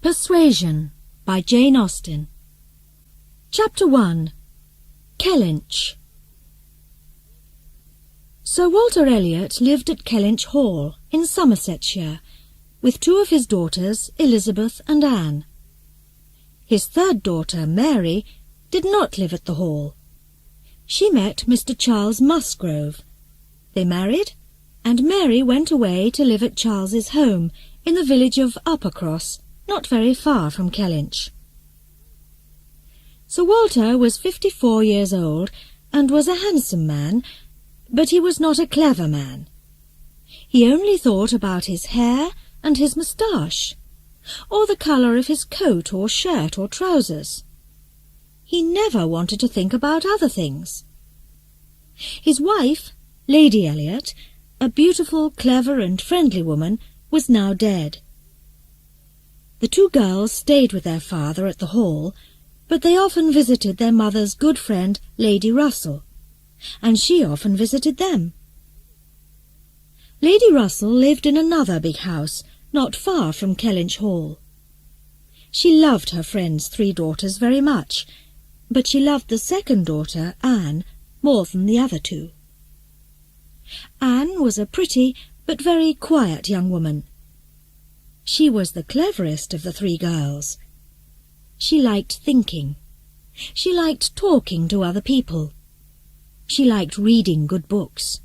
Persuasion by Jane Austen. Chapter 1. Kellynch. Sir Walter Elliot lived at Kellynch Hall in Somersetshire with two of his daughters, Elizabeth and Anne. His third daughter, Mary, did not live at the hall. She met Mr. Charles Musgrove. They married, and Mary went away to live at Charles's home in the village of Uppercross, not very far from Kellynch. Sir Walter was 54 years old and was a handsome man, but he was not a clever man. He only thought about his hair and his moustache, or the colour of his coat or shirt or trousers. He never wanted to think about other things. His wife, Lady Elliot, a beautiful, clever and friendly woman, was now dead. The two girls stayed with their father at the hall, but they often visited their mother's good friend, Lady Russell, and she often visited them. Lady Russell lived in another big house, not far from Kellynch Hall. She loved her friend's three daughters very much, but she loved the second daughter, Anne, more than the other two. Anne was a pretty but very quiet young woman. She was the cleverest of the three girls. She liked thinking. She liked talking to other people. She liked reading good books.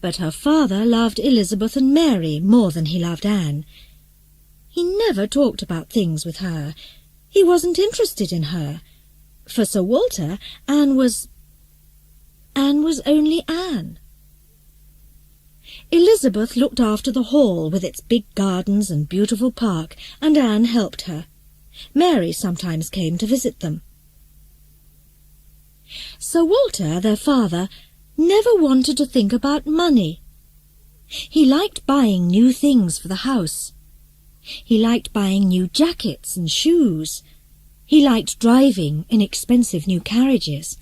But her father loved Elizabeth and Mary more than he loved Anne. He never talked about things with her. He wasn't interested in her. For Sir Walter, Anne was only Anne. Elizabeth looked after the hall with its big gardens and beautiful park, and Anne helped her. Mary sometimes came to visit them. Sir Walter, their father, never wanted to think about money. He liked buying new things for the house. He liked buying new jackets and shoes. He liked driving in expensive new carriages.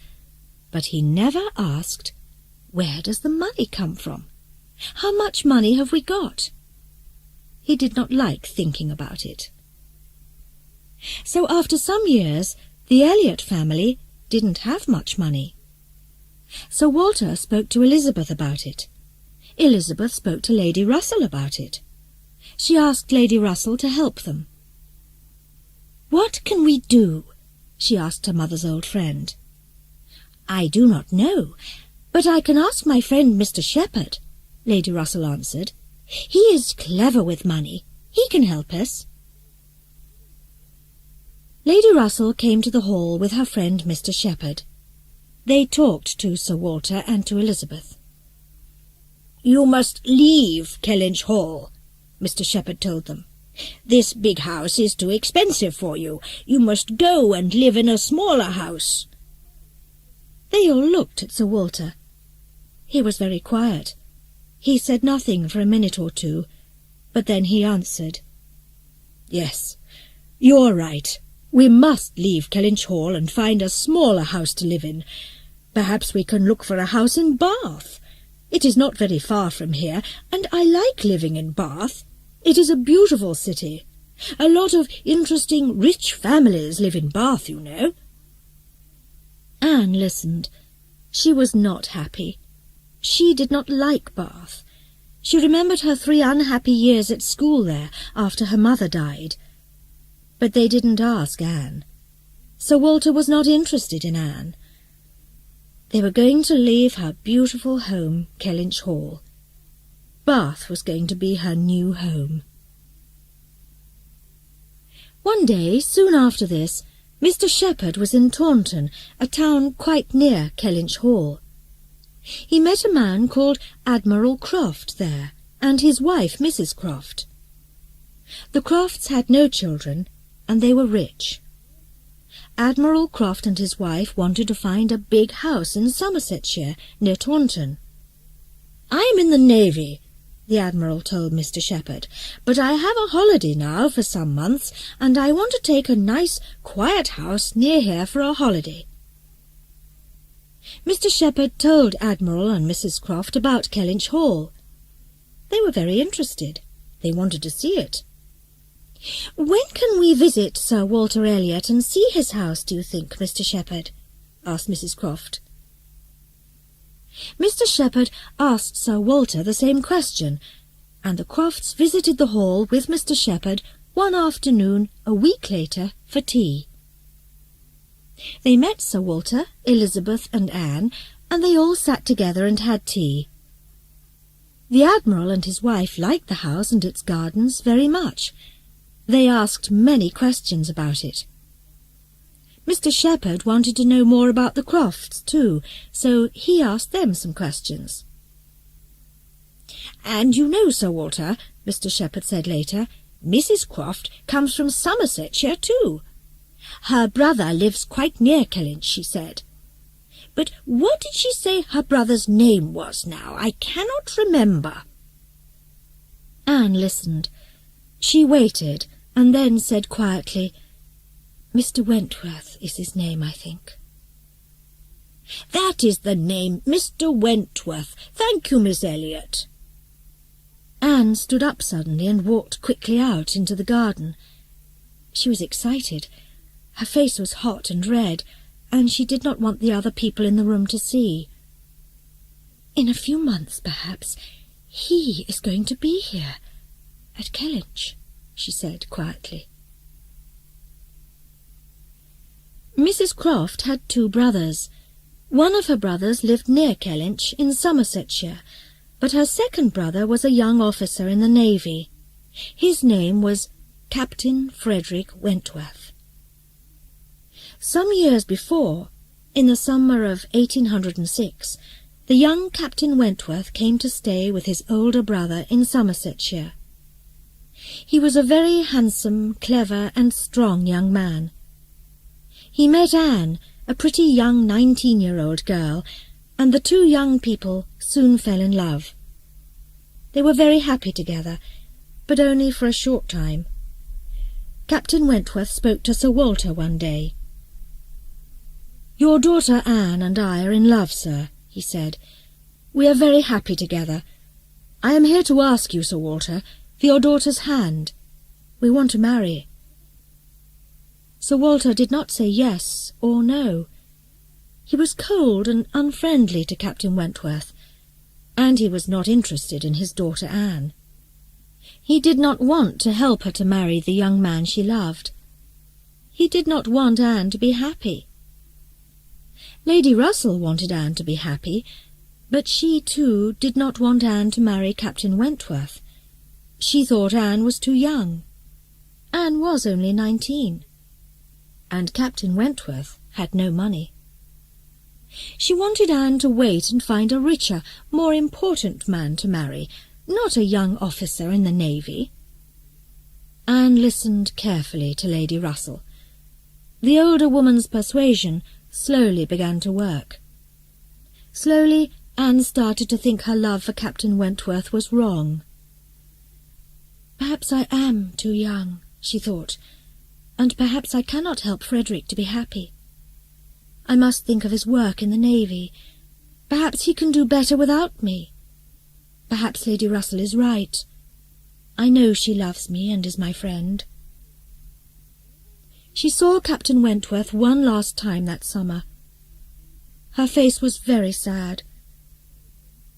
But he never asked, "Where does the money come from? How much money have we got?" He did not like thinking about it. So after some years, the Elliot family didn't have much money. Sir Walter spoke to Elizabeth about it. Elizabeth spoke to Lady Russell about it. She asked Lady Russell to help them. "What can we do?" she asked her mother's old friend. "I do not know, but I can ask my friend Mr. Shepherd," Lady Russell answered. "He is clever with money. He can help us." Lady Russell came to the hall with her friend Mr. Shepherd. They talked to Sir Walter and to Elizabeth. "You must leave Kellynch Hall," Mr. Shepherd told them. "This big house is too expensive for you. You must go and live in a smaller house." They all looked at Sir Walter. He was very quiet. He said nothing for a minute or two, but then he answered, "Yes, you're right. We must leave Kellynch Hall and find a smaller house to live in. Perhaps we can look for a house in Bath. It is not very far from here, and I like living in Bath. It is a beautiful city. A lot of interesting, rich families live in Bath, you know." Anne listened. She was not happy. She did not like Bath. She remembered her 3 unhappy years at school there after her mother died. But they didn't ask Anne. Sir Walter was not interested in Anne. They were going to leave her beautiful home, Kellynch Hall. Bath was going to be her new home. One day, soon after this, Mr. Shepherd was in Taunton, a town quite near Kellynch Hall. He met a man called Admiral Croft there, and his wife, Mrs. Croft. The Crofts had no children, and they were rich. Admiral Croft and his wife wanted to find a big house in Somersetshire, near Taunton. "I'm in the Navy," the Admiral told Mr. Shepherd, "but I have a holiday now for some months, and I want to take a nice, quiet house near here for a holiday." Mr. Shepherd told Admiral and Mrs. Croft about Kellynch Hall. They were very interested. They wanted to see it. "When can we visit Sir Walter Elliot and see his house, do you think, Mr. Shepherd?" asked Mrs. Croft. Mr. Shepherd asked Sir Walter the same question, and the Crofts visited the Hall with Mr. Shepherd one afternoon a week later for tea. They met Sir Walter, Elizabeth and Anne, and they all sat together and had tea. The Admiral and his wife liked the house and its gardens very much. They asked many questions about it. Mr. Shepherd wanted to know more about the Crofts too, so he asked them some questions. "And you know, Sir Walter," Mr. Shepherd said later, "Mrs. Croft comes from Somersetshire too. Her brother lives quite near Kellynch, she said. But what did she say her brother's name was now? I cannot remember." Anne listened. She waited, and then said quietly, "Mr. Wentworth is his name, I think." "That is the name, Mr. Wentworth. Thank you, Miss Elliot." Anne stood up suddenly and walked quickly out into the garden. She was excited. Her face was hot and red, and she did not want the other people in the room to see. "In a few months, perhaps, he is going to be here, at Kellynch," she said quietly. Mrs. Croft had 2 brothers. One of her brothers lived near Kellynch in Somersetshire, but her second brother was a young officer in the Navy. His name was Captain Frederick Wentworth. Some years before, in the summer of 1806, the young Captain Wentworth came to stay with his older brother in Somersetshire. He was a very handsome, clever and strong young man. He met Anne, a pretty young 19-year-old girl, and the 2 young people soon fell in love. They were very happy together, but only for a short time. Captain Wentworth spoke to Sir Walter one day. "Your daughter Anne and I are in love, sir," he said. "We are very happy together. I am here to ask you, Sir Walter, for your daughter's hand. We want to marry." Sir Walter did not say yes or no. He was cold and unfriendly to Captain Wentworth, and he was not interested in his daughter Anne. He did not want to help her to marry the young man she loved. He did not want Anne to be happy. Lady Russell wanted Anne to be happy, but she, too, did not want Anne to marry Captain Wentworth. She thought Anne was too young. Anne was only 19, and Captain Wentworth had no money. She wanted Anne to wait and find a richer, more important man to marry, not a young officer in the Navy. Anne listened carefully to Lady Russell. The older woman's persuasion slowly began to work. Slowly, Anne started to think her love for Captain Wentworth was wrong. "Perhaps I am too young," she thought, "and perhaps I cannot help Frederick to be happy. I must think of his work in the Navy. Perhaps he can do better without me. Perhaps Lady Russell is right. I know she loves me and is my friend." She saw Captain Wentworth one last time that summer. Her face was very sad.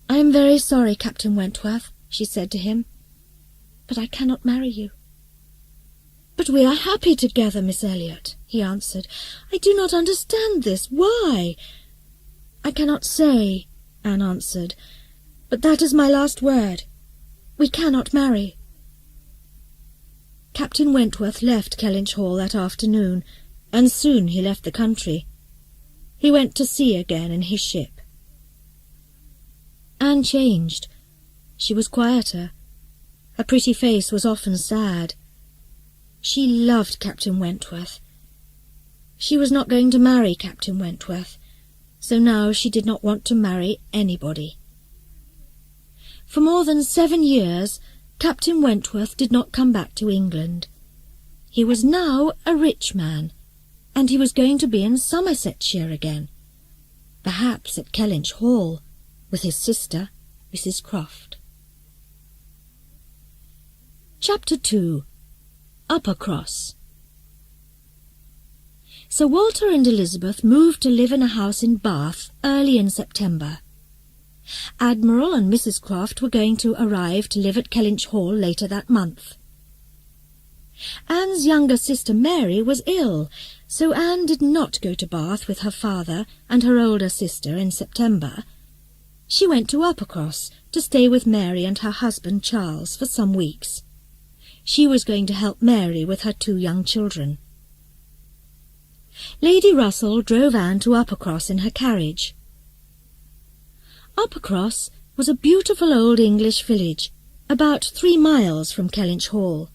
"I am very sorry, Captain Wentworth," she said to him, "but I cannot marry you." "But we are happy together, Miss Elliot," he answered. "I do not understand this. Why?" "I cannot say," Anne answered, "but that is my last word. We cannot marry." Captain Wentworth left Kellynch Hall that afternoon, and soon he left the country. He went to sea again in his ship. Anne changed. She was quieter. Her pretty face was often sad. She loved Captain Wentworth. She was not going to marry Captain Wentworth, so now she did not want to marry anybody. For more than 7 years, Captain Wentworth did not come back to England. He was now a rich man, and he was going to be in Somersetshire again, perhaps at Kellynch Hall, with his sister, Mrs. Croft. Chapter 2. Uppercross. Sir Walter and Elizabeth moved to live in a house in Bath early in September. Admiral and Mrs. Croft were going to arrive to live at Kellynch Hall later that month. Anne's younger sister Mary was ill, so Anne did not go to Bath with her father and her older sister in September. She went to Uppercross to stay with Mary and her husband Charles for some weeks. She was going to help Mary with her 2 young children. Lady Russell drove Anne to Uppercross in her carriage. Uppercross was a beautiful old English village, about 3 miles from Kellynch Hall.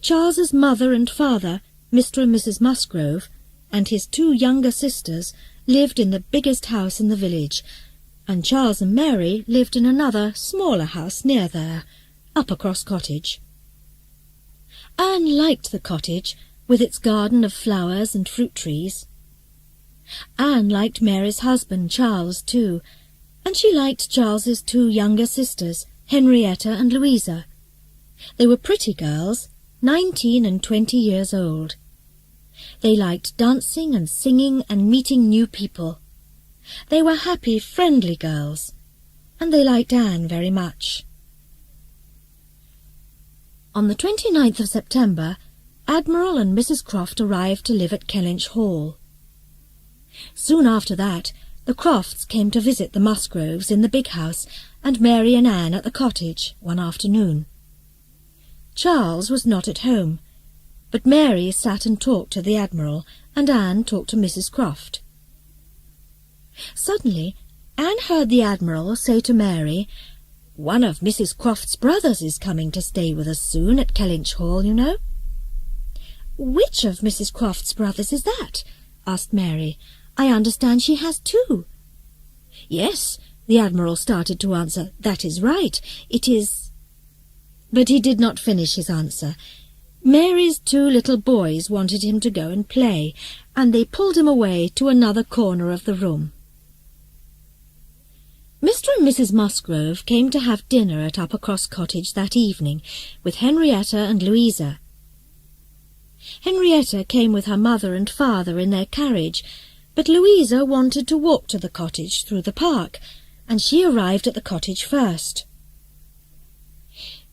Charles's mother and father, Mr. and Mrs. Musgrove, and his 2 younger sisters lived in the biggest house in the village, and Charles and Mary lived in another, smaller house near there, Uppercross Cottage. Anne liked the cottage, with its garden of flowers and fruit trees. Anne liked Mary's husband, Charles, too, and she liked Charles's 2 younger sisters, Henrietta and Louisa. They were pretty girls, 19 and 20 years old. They liked dancing and singing and meeting new people. They were happy, friendly girls, and they liked Anne very much. On the 29th of September, Admiral and Mrs. Croft arrived to live at Kellynch Hall. Soon after that, the Crofts came to visit the Musgroves in the big house, and Mary and Anne at the cottage one afternoon. Charles was not at home, but Mary sat and talked to the Admiral, and Anne talked to Mrs. Croft. Suddenly, Anne heard the Admiral say to Mary, "One of Mrs. Croft's brothers is coming to stay with us soon at Kellynch Hall, you know." "Which of Mrs. Croft's brothers is that?" asked Mary. "I understand she has 2. "Yes," the Admiral started to answer. "That is right. It is—" But he did not finish his answer. Mary's 2 little boys wanted him to go and play, and they pulled him away to another corner of the room. Mr. and Mrs. Musgrove came to have dinner at Uppercross Cottage that evening with Henrietta and Louisa. Henrietta came with her mother and father in their carriage, but Louisa wanted to walk to the cottage through the park, and she arrived at the cottage first.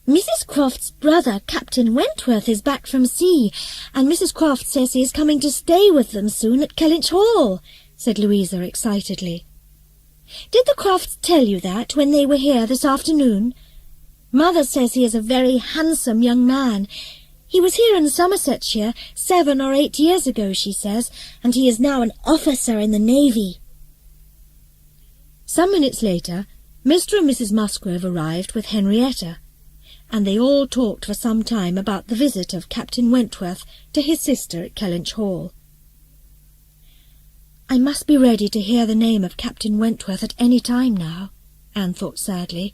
"Mrs. Croft's brother, Captain Wentworth, is back from sea, and Mrs. Croft says he is coming to stay with them soon at Kellynch Hall," said Louisa excitedly. "Did the Crofts tell you that when they were here this afternoon? Mother says he is a very handsome young man. He was here in Somersetshire 7 or 8 years ago, she says, and he is now an officer in the Navy." Some minutes later, Mr. and Mrs. Musgrove arrived with Henrietta, and they all talked for some time about the visit of Captain Wentworth to his sister at Kellynch Hall. "I must be ready to hear the name of Captain Wentworth at any time now," Anne thought sadly,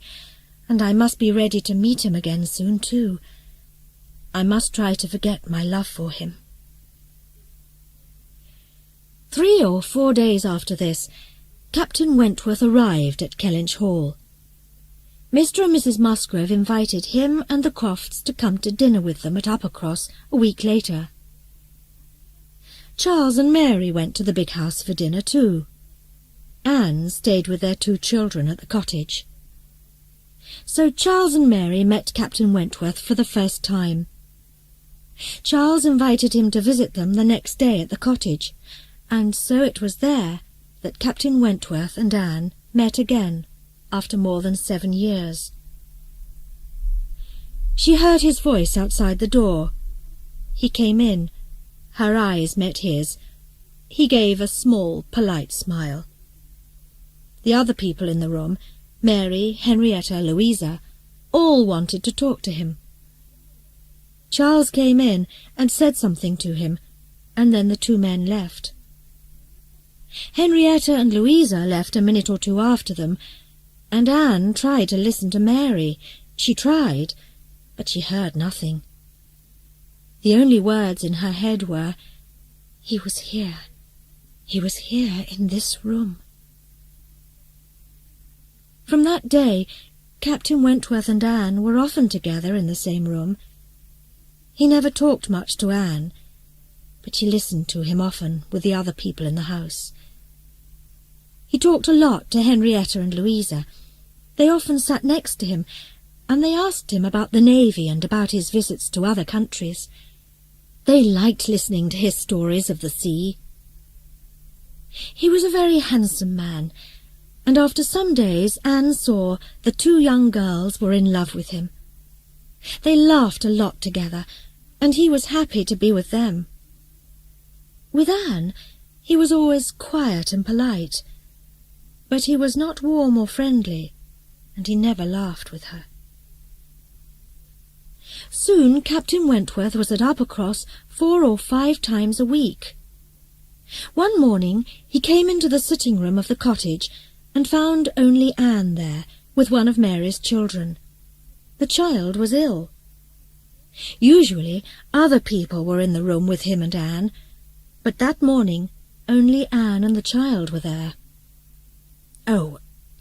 "and I must be ready to meet him again soon, too. I must try to forget my love for him." 3 or 4 days after this, Captain Wentworth arrived at Kellynch Hall. Mr. and Mrs. Musgrove invited him and the Crofts to come to dinner with them at Uppercross a week later. Charles and Mary went to the big house for dinner too. Anne stayed with their 2 children at the cottage. So Charles and Mary met Captain Wentworth for the first time. Charles invited him to visit them the next day at the cottage, and so it was there that Captain Wentworth and Anne met again after more than 7 years. She heard his voice outside the door. He came in. Her eyes met his. He gave a small, polite smile. The other people in the room, Mary, Henrietta, Louisa, all wanted to talk to him. Charles came in and said something to him, and then the 2 men left. Henrietta and Louisa left a minute or 2 after them, and Anne tried to listen to Mary. She tried, but she heard nothing. The only words in her head were, "He was here. He was here in this room." From that day, Captain Wentworth and Anne were often together in the same room. He never talked much to Anne, but she listened to him often with the other people in the house. He talked a lot to Henrietta and Louisa. They often sat next to him, and they asked him about the navy and about his visits to other countries. They liked listening to his stories of the sea. He was a very handsome man, and after some days Anne saw the two young girls were in love with him. They laughed a lot together, and he was happy to be with them. With Anne, he was always quiet and polite, but he was not warm or friendly, and he never laughed with her. Soon Captain Wentworth was at Uppercross 4 or 5 times a week. One morning he came into the sitting-room of the cottage and found only Anne there, with one of Mary's children. The child was ill. Usually other people were in the room with him and Anne, but that morning only Anne and the child were there. "Oh,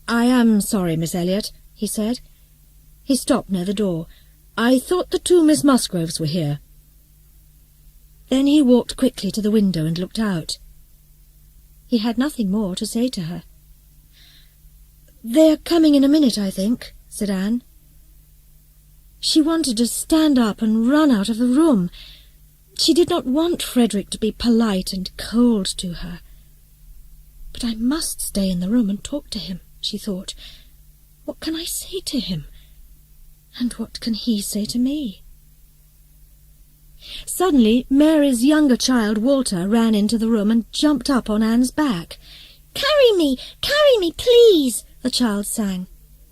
I am sorry, Miss Elliot," he said. He stopped near the door. "I thought the two Miss Musgroves were here." Then he walked quickly to the window and looked out. He had nothing more to say to her. "They're coming in a minute, I think," said Anne. She wanted to stand up and run out of the room. She did not want Frederick to be polite and cold to her. "But I must stay in the room and talk to him," she thought. "What can I say to him? And what can he say to me?" Suddenly Mary's younger child, Walter, ran into the room and jumped up on Anne's back. Carry me, please," the child sang.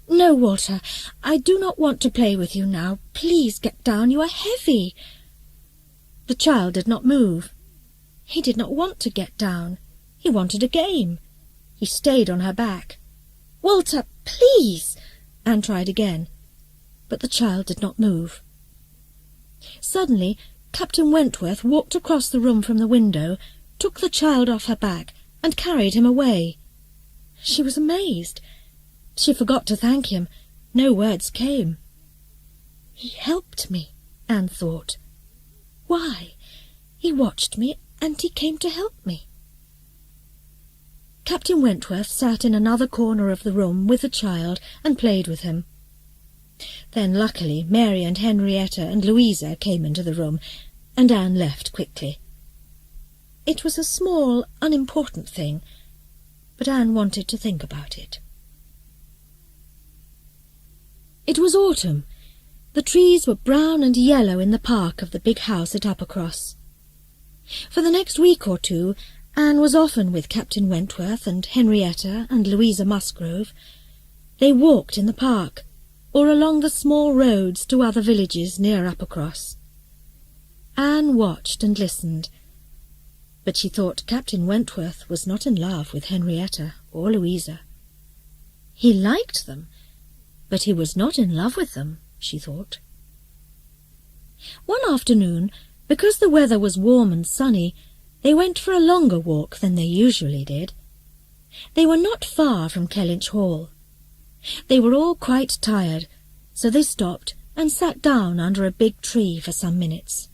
"No, Walter, I do not want to play with you now. Please get down, you are heavy." The child did not move. He did not want to get down. He wanted a game. He stayed on her back. "Walter, please," Anne tried again, but the child did not move. Suddenly Captain Wentworth walked across the room from the window, took the child off her back, and carried him away. She was amazed. She forgot to thank him. No words came. "He helped me," Anne thought. "Why? He watched me, and he came to help me." Captain Wentworth sat in another corner of the room with the child and played with him. Then, luckily, Mary and Henrietta and Louisa came into the room, and Anne left quickly. It was a small, unimportant thing, but Anne wanted to think about it. It was autumn. The trees were brown and yellow in the park of the big house at Uppercross. For the next week or two, Anne was often with Captain Wentworth and Henrietta and Louisa Musgrove. They walked in the park, or along the small roads to other villages near Uppercross. Anne watched and listened, but she thought Captain Wentworth was not in love with Henrietta or Louisa. He liked them, but he was not in love with them, she thought. One afternoon, because the weather was warm and sunny, they went for a longer walk than they usually did. They were not far from Kellynch Hall. They were all quite tired, so they stopped and sat down under a big tree for some minutes.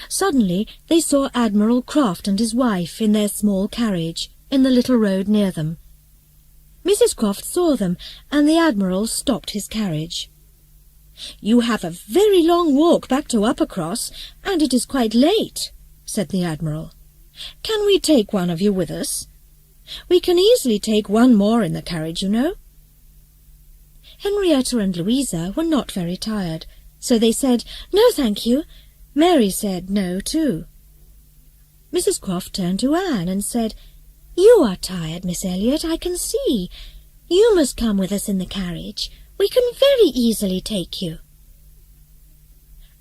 Suddenly they saw Admiral Croft and his wife in their small carriage in the little road near them. Mrs. Croft saw them, and the Admiral stopped his carriage. "You have a very long walk back to Uppercross, and it is quite late," said the Admiral. "Can we take one of you with us? We can easily take one more in the carriage, you know." Henrietta and Louisa were not very tired, so they said, "No, thank you." Mary said no, too. Mrs. Croft turned to Anne and said, "You are tired, Miss Elliot, I can see. You must come with us in the carriage. We can very easily take you."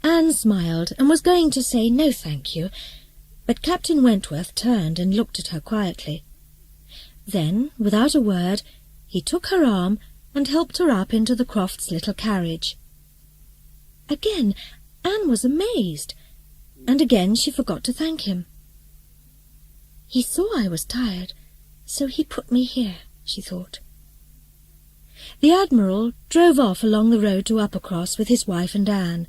Anne smiled and was going to say no, thank you, but Captain Wentworth turned and looked at her quietly. Then, without a word, he took her arm and helped her up into the Crofts' little carriage. Again Anne was amazed, and again she forgot to thank him. "He saw I was tired, so he put me here," she thought. The Admiral drove off along the road to Uppercross with his wife and Anne.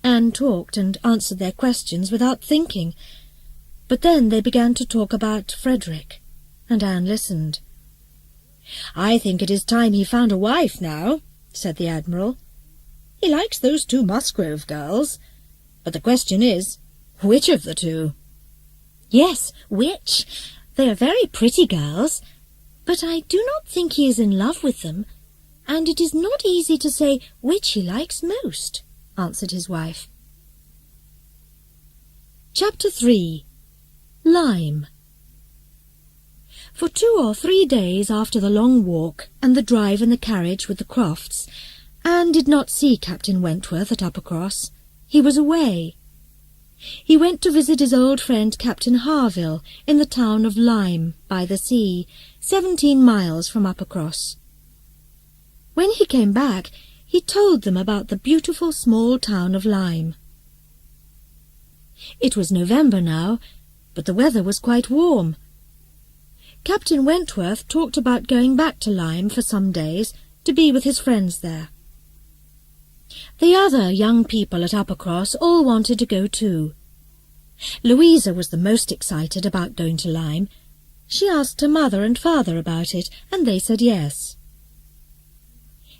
Anne talked and answered their questions without thinking, but then they began to talk about Frederick, and Anne listened. "I think it is time he found a wife now," said the Admiral. "He likes those 2 Musgrove girls, but the question is, which of the 2? "Yes, which? They are very pretty girls, but I do not think he is in love with them, and it is not easy to say which he likes most," answered his wife. Chapter 3. Lyme. For 2 or 3 days after the long walk and the drive in the carriage with the Crofts, Anne did not see Captain Wentworth at Uppercross. He was away. He went to visit his old friend Captain Harville in the town of Lyme by the sea, 17 miles from Uppercross. When he came back, he told them about the beautiful small town of Lyme. It was November now, but the weather was quite warm. Captain Wentworth talked about going back to Lyme for some days to be with his friends there. The other young people at Uppercross all wanted to go too. Louisa was the most excited about going to Lyme. She asked her mother and father about it, and they said yes.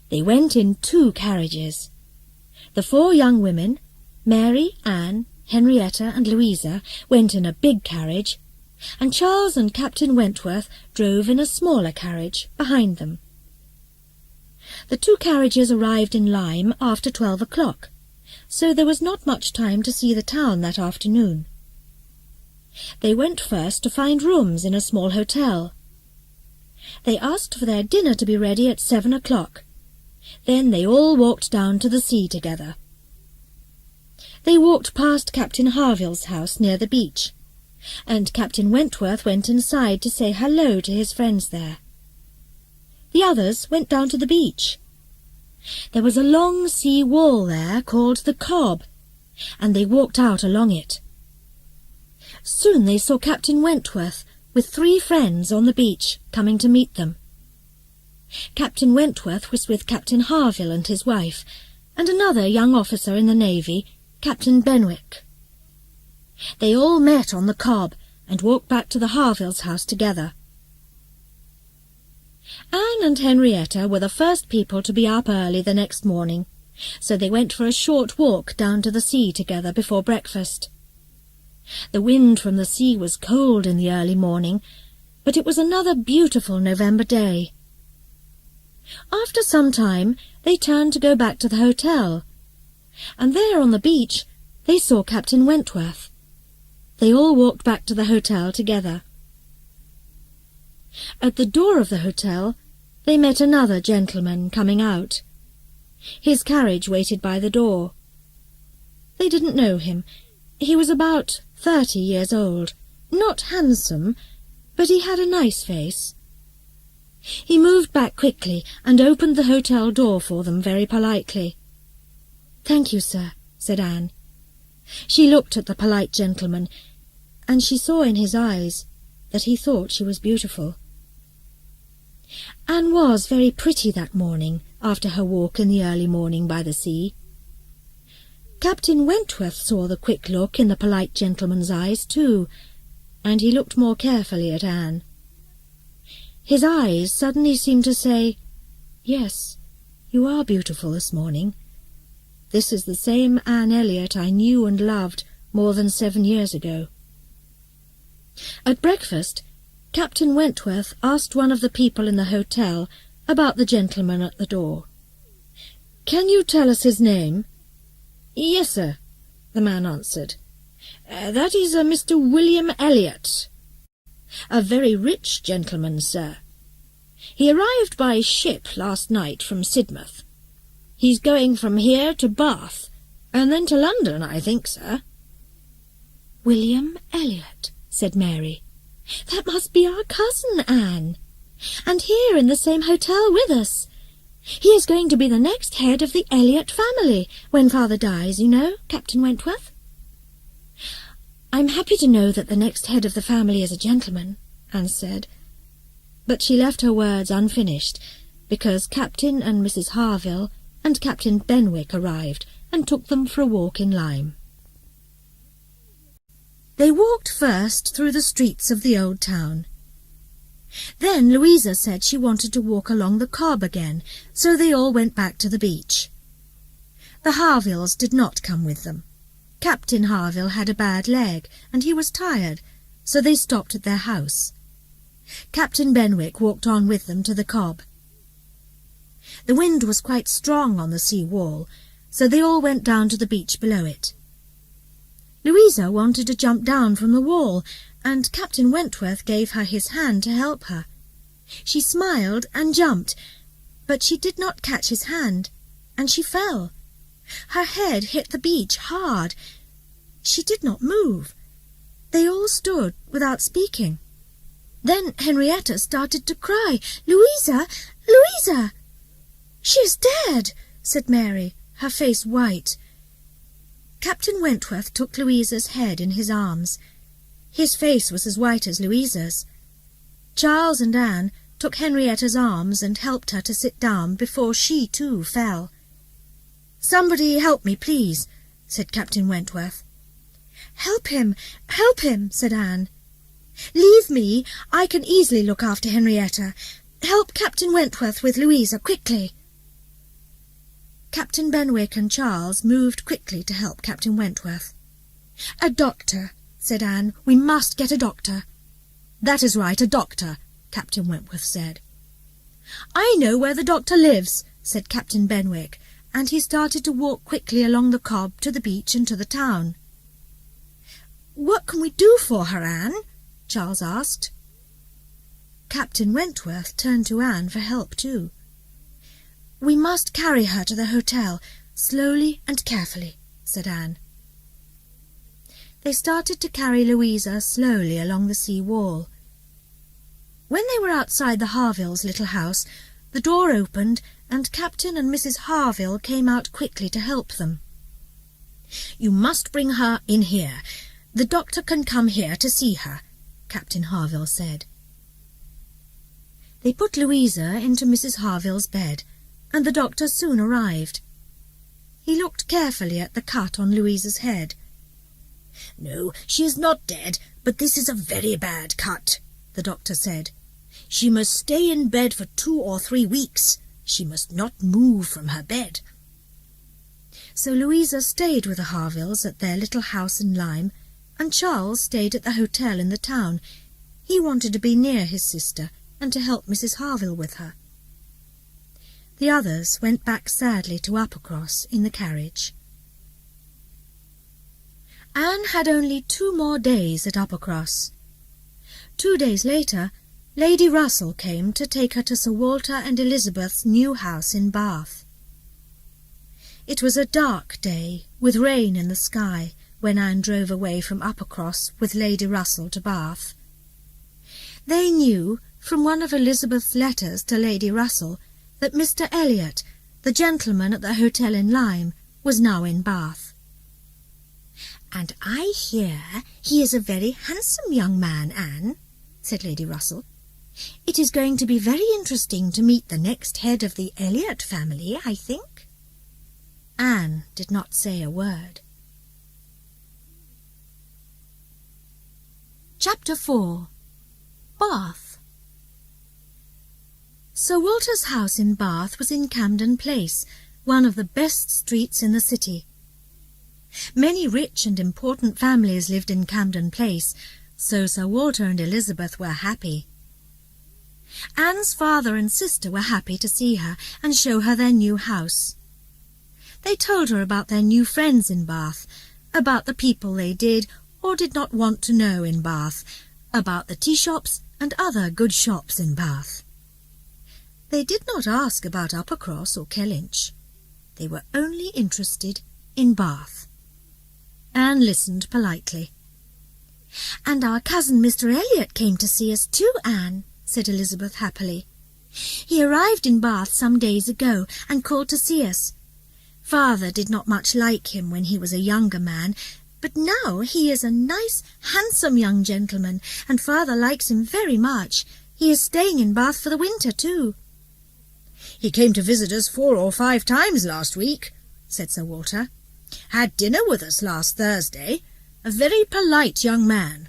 They went in 2 carriages. The 4 young women, Mary, Anne, Henrietta and Louisa, went in a big carriage, and Charles and Captain Wentworth drove in a smaller carriage behind them. The 2 carriages arrived in Lyme after 12 o'clock, so there was not much time to see the town that afternoon. They went first to find rooms in a small hotel. They asked for their dinner to be ready at 7 o'clock. Then they all walked down to the sea together. They walked past Captain Harville's house near the beach, and Captain Wentworth went inside to say hello to his friends there. The others went down to the beach. There was a long sea wall there called the Cobb, and they walked out along it. Soon they saw Captain Wentworth with 3 friends on the beach coming to meet them. Captain Wentworth was with Captain Harville and his wife, and another young officer in the Navy, Captain Benwick. They all met on the Cobb and walked back to the Harvilles' house together. Anne and Henrietta were the first people to be up early the next morning, so they went for a short walk down to the sea together before breakfast. The wind from the sea was cold in the early morning, but it was another beautiful November day. After some time they turned to go back to the hotel, and there on the beach they saw Captain Wentworth. They all walked back to the hotel together. At the door of the hotel they met another gentleman coming out. His carriage waited by the door. They didn't know him. He was about 30 years old, not handsome, but he had a nice face. He moved back quickly and opened the hotel door for them very politely. "Thank you, sir," said Anne. She looked at the polite gentleman, and she saw in his eyes that he thought she was beautiful. Anne was very pretty that morning, after her walk in the early morning by the sea. Captain Wentworth saw the quick look in the polite gentleman's eyes too, and he looked more carefully at Anne. His eyes suddenly seemed to say, "Yes, you are beautiful this morning. This is the same Anne Elliot I knew and loved more than 7 years ago." At breakfast, Captain Wentworth asked one of the people in the hotel about the gentleman at the door. "Can you tell us his name?" "Yes, sir," the man answered. "That is Mr. William Elliot. A very rich gentleman, sir. He arrived by ship last night from Sidmouth. He's going from here to Bath, and then to London, I think, sir." "William Elliot," said Mary. "That must be our cousin, Anne, and here in the same hotel with us. He is going to be the next head of the Elliot family when father dies, you know, Captain Wentworth." "I'm happy to know that the next head of the family is a gentleman," Anne said, but she left her words unfinished because Captain and Mrs. Harville and Captain Benwick arrived and took them for a walk in Lyme. They walked first through the streets of the old town. Then Louisa said she wanted to walk along the Cobb again, so they all went back to the beach. The Harvilles did not come with them. Captain Harville had a bad leg, and he was tired, so they stopped at their house. Captain Benwick walked on with them to the Cobb. The wind was quite strong on the sea wall, so they all went down to the beach below it. Louisa wanted to jump down from the wall, and Captain Wentworth gave her his hand to help her. She smiled and jumped, but she did not catch his hand, and she fell. Her head hit the beach hard. She did not move. They all stood without speaking. Then Henrietta started to cry, "Louisa! Louisa!" "She is dead," said Mary, her face white. Captain Wentworth took Louisa's head in his arms. His face was as white as Louisa's. Charles and Anne took Henrietta's arms and helped her to sit down before she too fell. "Somebody help me, please," said Captain Wentworth. Help him, said Anne. "Leave me. I can easily look after Henrietta. Help Captain Wentworth with Louisa, quickly." Captain Benwick and Charles moved quickly to help Captain Wentworth. "A doctor," said Anne. "We must get a doctor." "That is right, a doctor," Captain Wentworth said. "I know where the doctor lives," said Captain Benwick, and he started to walk quickly along the Cobb to the beach and to the town. "What can we do for her, Anne?" Charles asked. Captain Wentworth turned to Anne for help too. "We must carry her to the hotel, slowly and carefully," said Anne. They started to carry Louisa slowly along the sea wall. When they were outside the Harvilles' little house, the door opened and Captain and Mrs. Harville came out quickly to help them. "You must bring her in here. The doctor can come here to see her," Captain Harville said. They put Louisa into Mrs. Harville's bed, and the doctor soon arrived. He looked carefully at the cut on Louisa's head. "No, she is not dead, but this is a very bad cut," the doctor said. "She must stay in bed for 2 or 3 weeks. She must not move from her bed." So Louisa stayed with the Harvilles at their little house in Lyme, and Charles stayed at the hotel in the town. He wanted to be near his sister and to help Mrs. Harville with her. The others went back sadly to Uppercross in the carriage. Anne had only 2 more days at Uppercross. 2 days later, Lady Russell came to take her to Sir Walter and Elizabeth's new house in Bath. It was a dark day, with rain in the sky, when Anne drove away from Uppercross with Lady Russell to Bath. They knew, from one of Elizabeth's letters to Lady Russell, that Mr. Elliot, the gentleman at the hotel in Lyme, was now in Bath. "And I hear he is a very handsome young man, Anne," said Lady Russell. "It is going to be very interesting to meet the next head of the Elliot family, I think." Anne did not say a word. Chapter 4. Bath. Sir Walter's house in Bath was in Camden Place, one of the best streets in the city. Many rich and important families lived in Camden Place, so Sir Walter and Elizabeth were happy. Anne's father and sister were happy to see her and show her their new house. They told her about their new friends in Bath, about the people they did or did not want to know in Bath, about the tea-shops and other good shops in Bath. They did not ask about Uppercross or Kellynch. They were only interested in Bath. Anne listened politely. "And our cousin Mr. Elliot came to see us too, Anne," said Elizabeth happily. "He arrived in Bath some days ago and called to see us. Father did not much like him when he was a younger man, but now he is a nice, handsome young gentleman, and Father likes him very much. He is staying in Bath for the winter too." "He came to visit us 4 or 5 times last week," said Sir Walter. Had dinner with us last Thursday. A very polite young man."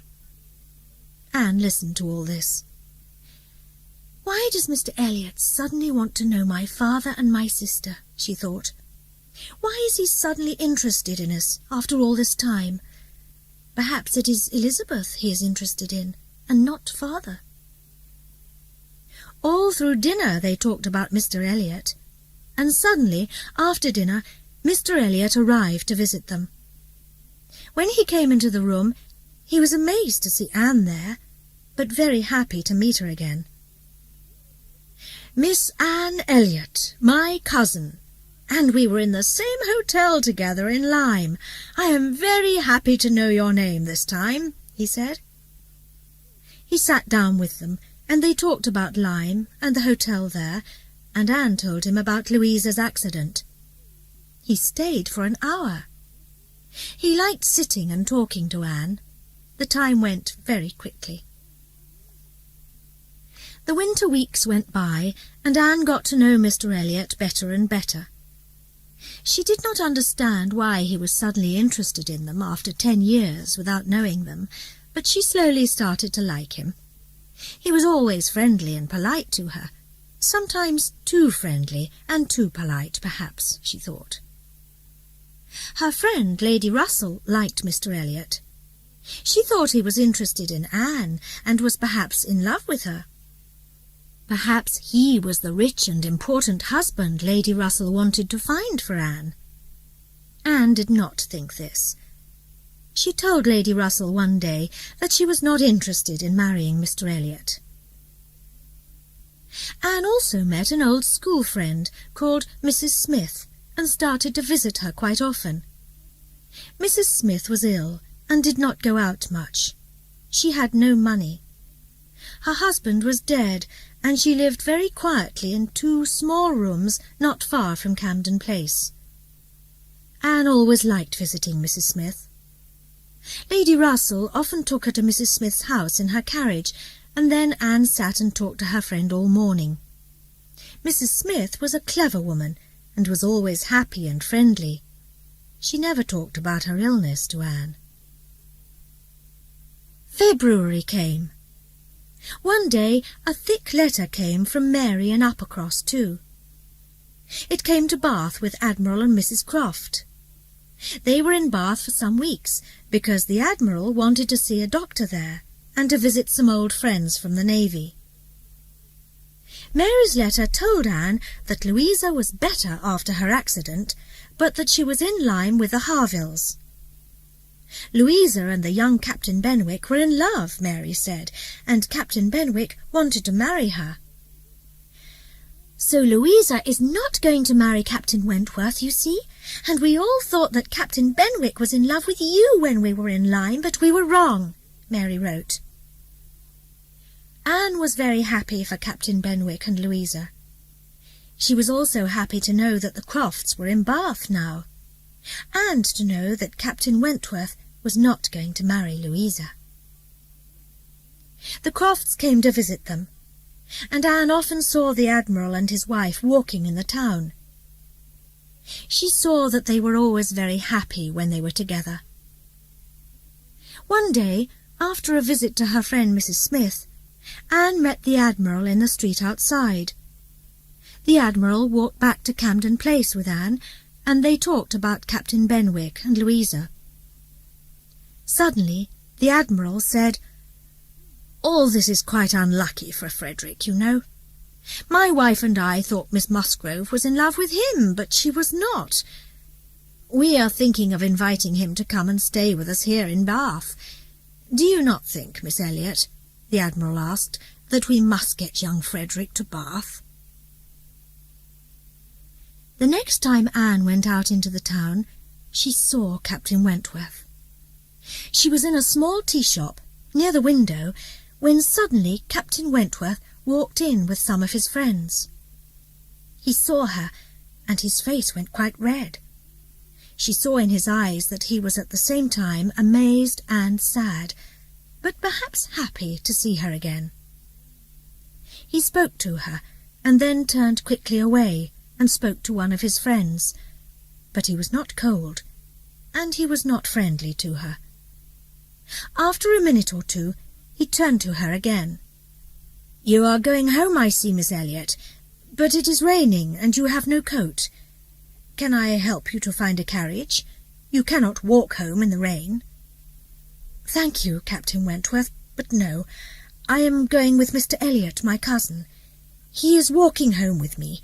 Anne listened to all this. "Why does Mr. Elliot suddenly want to know my father and my sister?" she thought. "Why is he suddenly interested in us after all this time? Perhaps it is Elizabeth he is interested in, and not father." All through dinner they talked about Mr. Elliot, and suddenly, after dinner, Mr. Elliot arrived to visit them. When he came into the room, he was amazed to see Anne there, but very happy to meet her again. "Miss Anne Elliot, my cousin, and we were in the same hotel together in Lyme. I am very happy to know your name this time," he said. He sat down with them, and they talked about Lyme and the hotel there, and Anne told him about Louisa's accident. He stayed for an hour. He liked sitting and talking to Anne. The time went very quickly. The winter weeks went by, and Anne got to know Mr. Elliot better and better. She did not understand why he was suddenly interested in them after 10 years without knowing them, but she slowly started to like him. He was always friendly and polite to her, sometimes too friendly and too polite, perhaps, she thought. Her friend, Lady Russell, liked Mr. Elliot. She thought he was interested in Anne, and was perhaps in love with her. Perhaps he was the rich and important husband Lady Russell wanted to find for Anne. Anne did not think this. She told Lady Russell one day that she was not interested in marrying Mr. Elliot. Anne also met an old school friend called Mrs. Smith, and started to visit her quite often. Mrs. Smith was ill and did not go out much. She had no money. Her husband was dead, and she lived very quietly in 2 small rooms not far from Camden Place. Anne always liked visiting Mrs. Smith. Lady Russell often took her to Mrs. Smith's house in her carriage, and then Anne sat and talked to her friend all morning. Mrs. Smith was a clever woman, and was always happy and friendly. She never talked about her illness to Anne. February came. One day a thick letter came from Mary in Uppercross too. It came to Bath with Admiral and Mrs. Croft. They were in Bath for some weeks, because the Admiral wanted to see a doctor there, and to visit some old friends from the Navy. Mary's letter told Anne that Louisa was better after her accident, but that she was in Lyme with the Harvilles. Louisa and the young Captain Benwick were in love, Mary said, and Captain Benwick wanted to marry her. "So Louisa is not going to marry Captain Wentworth, you see, and we all thought that Captain Benwick was in love with you when we were in Lyme, but we were wrong," Mary wrote. Anne was very happy for Captain Benwick and Louisa. She was also happy to know that the Crofts were in Bath now, and to know that Captain Wentworth was not going to marry Louisa. The Crofts came to visit them, and Anne often saw the Admiral and his wife walking in the town. She saw that they were always very happy when they were together. One day, after a visit to her friend Mrs. Smith, Anne met the Admiral in the street outside. The Admiral walked back to Camden Place with Anne, and they talked about Captain Benwick and Louisa. Suddenly the Admiral said, "All this is quite unlucky for Frederick, you know. My wife and I thought Miss Musgrove was in love with him, but she was not. We are thinking of inviting him to come and stay with us here in Bath. Do you not think, Miss Elliot," the Admiral asked, "that we must get young Frederick to Bath?" The next time Anne went out into the town, she saw Captain Wentworth. She was in a small tea-shop near the window when suddenly Captain Wentworth walked in with some of his friends. He saw her, and his face went quite red. She saw in his eyes that he was at the same time amazed and sad, but perhaps happy to see her again. He spoke to her, and then turned quickly away and spoke to one of his friends, but he was not cold. and he was not friendly to her. After a minute or two, he turned to her again. "You are going home, I see, Miss Elliot, but it is raining and you have no coat. Can I help you to find a carriage? You cannot walk home in the rain." "Thank you, Captain Wentworth, but no. I am going with Mr. Elliot, my cousin. He is walking home with me.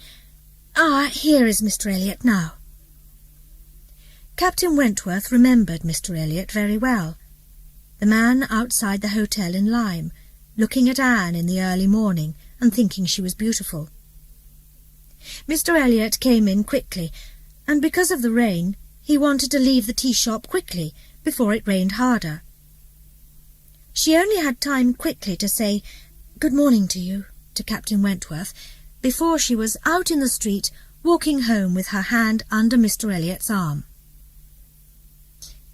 Ah, here is Mr. Elliot now." Captain Wentworth remembered Mr. Elliot very well. The man outside the hotel in Lyme, looking at Anne in the early morning and thinking she was beautiful. Mr. Elliot came in quickly, and because of the rain, he wanted to leave the tea-shop quickly, before it rained harder. She only had time quickly to say, "Good morning to you," to Captain Wentworth, before she was out in the street, walking home with her hand under Mr. Elliot's arm.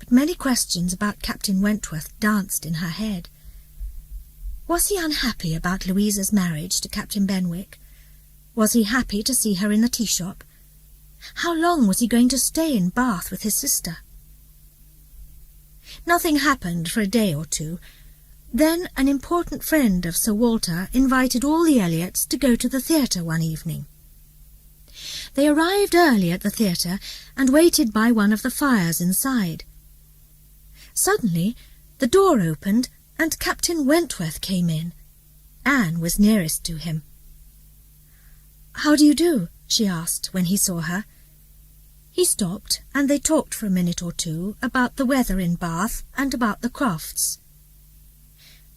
But many questions about Captain Wentworth danced in her head. Was he unhappy about Louisa's marriage to Captain Benwick? Was he happy to see her in the tea-shop? How long was he going to stay in Bath with his sister? Nothing happened for a day or two. Then an important friend of Sir Walter invited all the Elliots to go to the theatre one evening. They arrived early at the theatre and waited by one of the fires inside. Suddenly the door opened and Captain Wentworth came in. Anne was nearest to him. "How do you do?" she asked when he saw her. He stopped, and they talked for a minute or two about the weather in Bath and about the Crofts.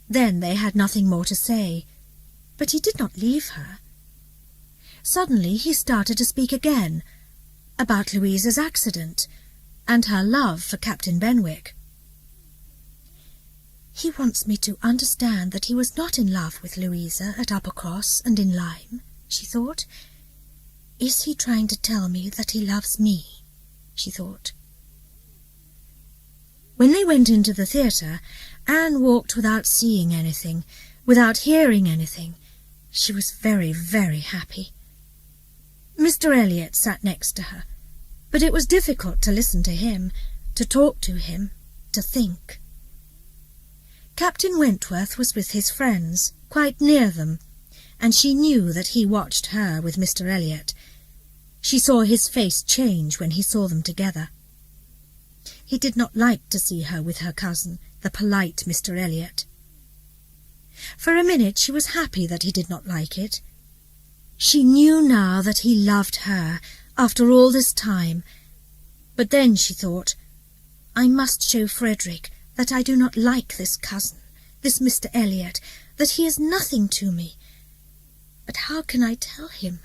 Then they had nothing more to say, but he did not leave her. Suddenly he started to speak again, about Louisa's accident, and her love for Captain Benwick. "He wants me to understand that he was not in love with Louisa at Uppercross and in Lyme," she thought. "Is he trying to tell me that he loves me?" she thought. When they went into the theatre, Anne walked without seeing anything, without hearing anything. She was very, very happy. Mr. Elliot sat next to her, but it was difficult to listen to him, to talk to him, to think. Captain Wentworth was with his friends, quite near them, and she knew that he watched her with Mr. Elliot. She saw his face change when he saw them together. He did not like to see her with her cousin, the polite Mr. Elliot. For a minute she was happy that he did not like it. She knew now that he loved her, after all this time. But then she thought, "I must show Frederick that I do not like this cousin, this Mr. Elliot, that he is nothing to me. But how can I tell him?"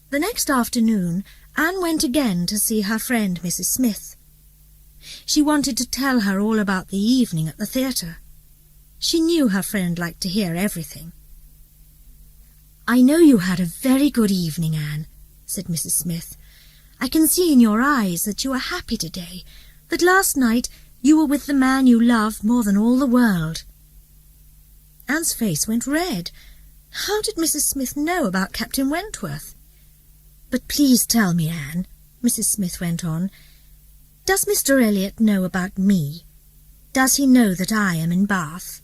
The next afternoon Anne went again to see her friend Mrs. Smith. She wanted to tell her all about the evening at the theatre. She knew her friend liked to hear everything. "I know you had a very good evening, Anne," said Mrs. Smith. "I can see in your eyes that you are happy today, that last night you were with the man you love more than all the world." Anne's face went red. How did Mrs. Smith know about Captain Wentworth? "But please tell me, Anne," Mrs. Smith went on, "does Mr. Elliot know about me? Does he know that I am in Bath?"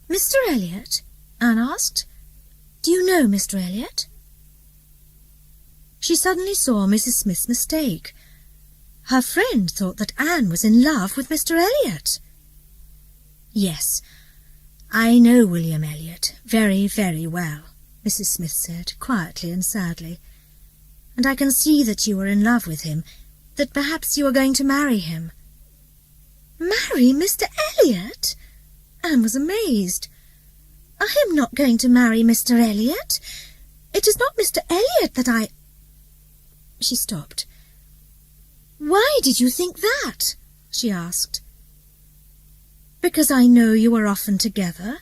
"Mr. Elliot?" Anne asked. "Do you know Mr. Elliot?" She suddenly saw Mrs. Smith's mistake. Her friend thought that Anne was in love with Mr. Elliot. "Yes, I know William Elliot very, very well," Mrs. Smith said, quietly and sadly. "And I can see that you are in love with him, that perhaps you are going to marry him." "Marry Mr. Elliot?" Anne was amazed. "I am not going to marry Mr. Elliot. It is not Mr. Elliot that I—" She stopped. "Why did you think that?" she asked. "Because I know you are often together,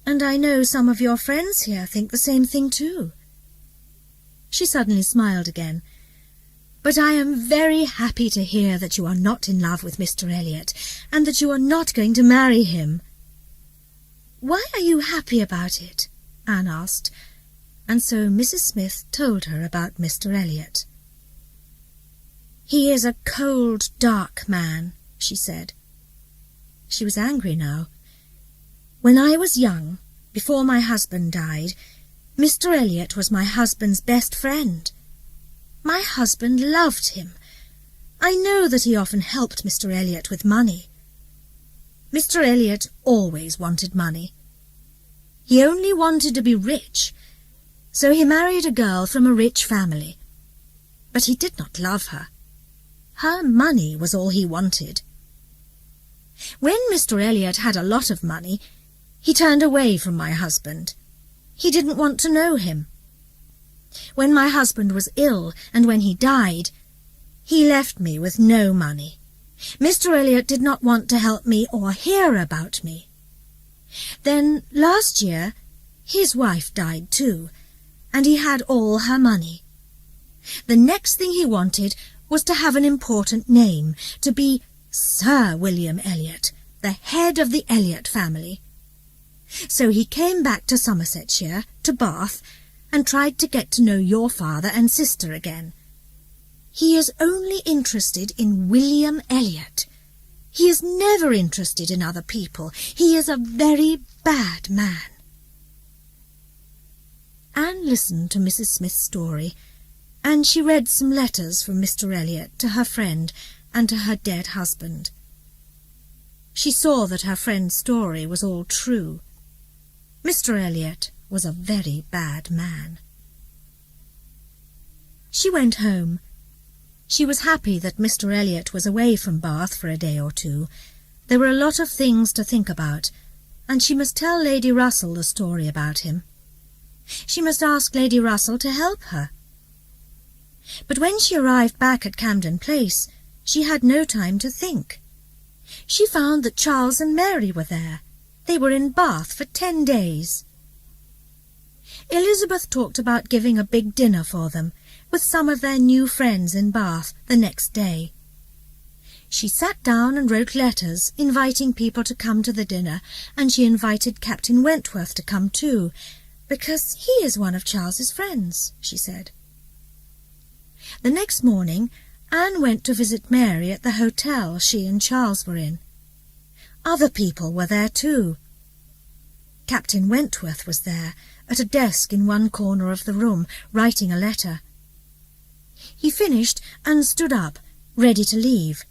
and I know some of your friends here think the same thing too." She suddenly smiled again. "But I am very happy to hear that you are not in love with Mr. Elliot, and that you are not going to marry him." "Why are you happy about it?" Anne asked, and so Mrs. Smith told her about Mr. Elliot. "He is a cold, dark man," she said. She was angry now. "When I was young, before my husband died, Mr. Elliot was my husband's best friend. My husband loved him. I know that he often helped Mr. Elliot with money. Mr. Elliot always wanted money. He only wanted to be rich, so he married a girl from a rich family. But he did not love her. Her money was all he wanted. When Mr. Elliot had a lot of money, he turned away from my husband. He didn't want to know him. When my husband was ill and when he died, he left me with no money. Mr. Elliot did not want to help me or hear about me. Then last year his wife died too, and he had all her money. The next thing he wanted was to have an important name, to be Sir William Elliot, the head of the Elliot family. So he came back to Somersetshire, to Bath, and tried to get to know your father and sister again. He is only interested in William Elliot. He is never interested in other people. He is a very bad man." Anne listened to Mrs. Smith's story, and she read some letters from Mr. Elliot to her friend and to her dead husband. She saw that her friend's story was all true. Mr. Elliot was a very bad man. She went home. She was happy that Mr. Elliot was away from Bath for a day or two. There were a lot of things to think about, and she must tell Lady Russell the story about him. She must ask Lady Russell to help her. But when she arrived back at Camden Place, she had no time to think. She found that Charles and Mary were there. They were in Bath for 10 days. Elizabeth talked about giving a big dinner for them, with some of their new friends in Bath, the next day. She sat down and wrote letters inviting people to come to the dinner, and she invited Captain Wentworth to come too, because he is one of Charles's friends, she said. The next morning Anne went to visit Mary at the hotel she and Charles were in. Other people were there too. Captain Wentworth was there, at a desk in one corner of the room, writing a letter. He finished and stood up, ready to leave.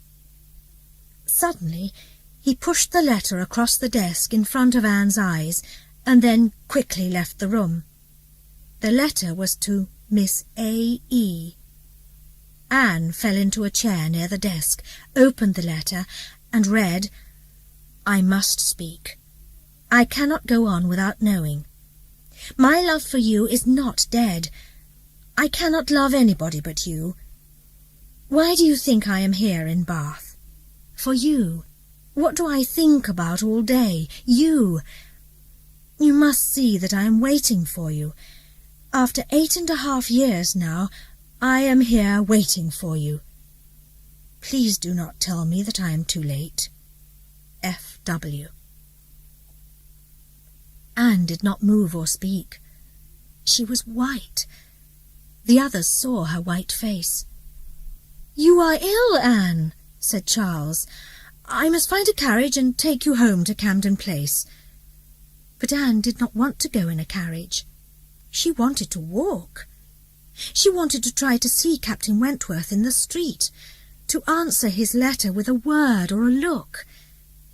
Suddenly he pushed the letter across the desk in front of Anne's eyes, and then quickly left the room. The letter was to Miss A.E. Anne fell into a chair near the desk, opened the letter, and read, "I must speak. I cannot go on without knowing. My love for you is not dead. I cannot love anybody but you. Why do you think I am here in Bath? For you. What do I think about all day? You. You must see that I am waiting for you. After 8.5 years now, I am here waiting for you. Please do not tell me that I am too late. F.W." Anne did not move or speak. She was white. The others saw her white face. "You are ill, Anne," said Charles. "I must find a carriage and take you home to Camden Place." But Anne did not want to go in a carriage. She wanted to walk. She wanted to try to see Captain Wentworth in the street, to answer his letter with a word or a look.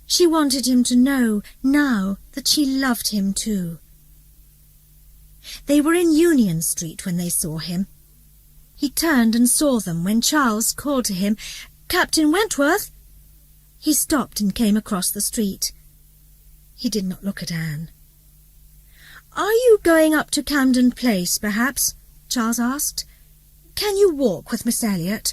She wanted him to know now that she loved him too. They were in Union Street when they saw him. He turned and saw them when Charles called to him, "Captain Wentworth!" He stopped and came across the street. He did not look at Anne. "Are you going up to Camden Place, perhaps?" Charles asked. "Can you walk with Miss Elliot?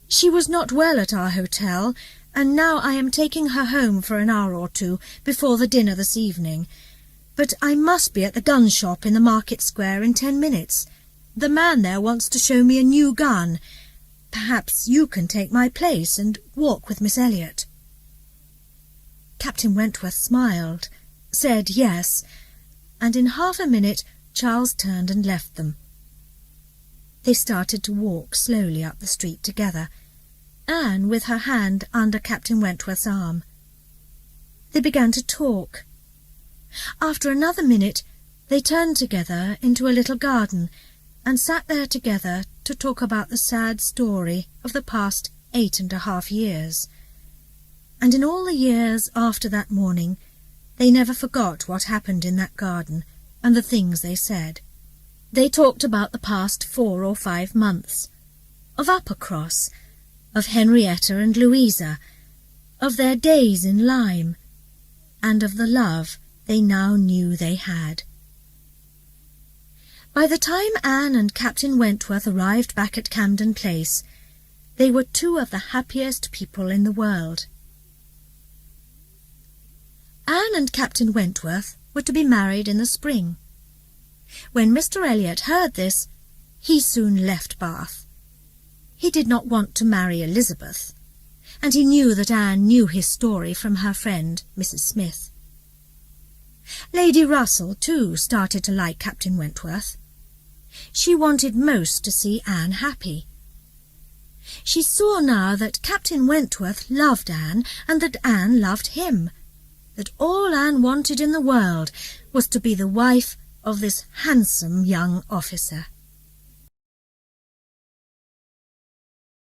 She was not well at our hotel, and now I am taking her home for an hour or two before the dinner this evening. But I must be at the gun shop in the Market Square in 10 minutes. The man there wants to show me a new gun. Perhaps you can take my place and walk with Miss Elliot." Captain Wentworth smiled, said yes, and in half a minute Charles turned and left them. They started to walk slowly up the street together. Anne with her hand under Captain Wentworth's arm. They began to talk. After another minute they turned together into a little garden and sat there together to talk about the sad story of the past 8.5 years. And in all the years after that morning they never forgot what happened in that garden and the things they said. They talked about the past 4 or 5 months, of Uppercross, of Henrietta and Louisa, of their days in Lyme, and of the love they now knew they had. By the time Anne and Captain Wentworth arrived back at Camden Place, they were 2 of the happiest people in the world. Anne and Captain Wentworth were to be married in the spring. When Mr. Elliot heard this, he soon left Bath. He did not want to marry Elizabeth, and he knew that Anne knew his story from her friend, Mrs. Smith. Lady Russell, too, started to like Captain Wentworth. She wanted most to see Anne happy. She saw now that Captain Wentworth loved Anne and that Anne loved him, that all Anne wanted in the world was to be the wife of this handsome young officer.